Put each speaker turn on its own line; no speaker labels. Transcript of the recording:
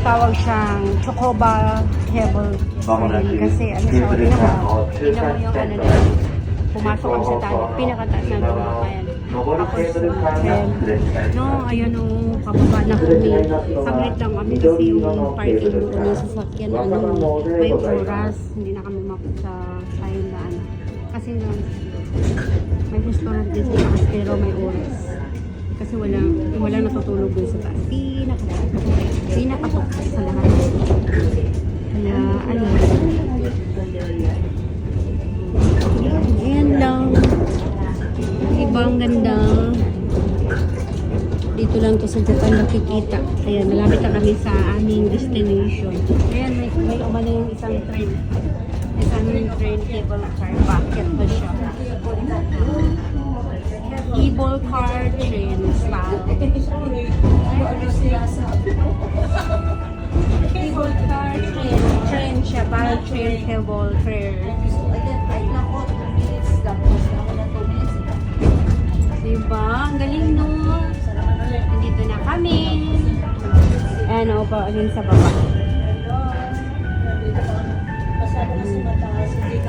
tinatawag siyang Chocoba Hebel Train kasi ano siya, tingnan mo yung ano na pumasok kami sa tayo, pinakataas na lumayan. Tapos train, no, ayun o, pababa na kami. Saglit lang kami kasi yung parking doon ng sasakyan, ano, may oras, hindi na kami mapit sa tayo na ano. Kasi nga, may restaurant din sa taas pero may oras. Kasi wala natutulog dun sa taas. Pinakatok sa lahat. Kaya, ano, ayan lang. Ibang ganda. Dito lang to sa Japan nakikita. Ayan, malapit na kami sa aming destination. Ayan, may umano yung isang train. Isang train cable car. Bakit ba siya? Cable car train style. Cable car train siya. Parang train cable car. Diba? Ang galing no? Nandito na kami. Ano pa, yun sa baba.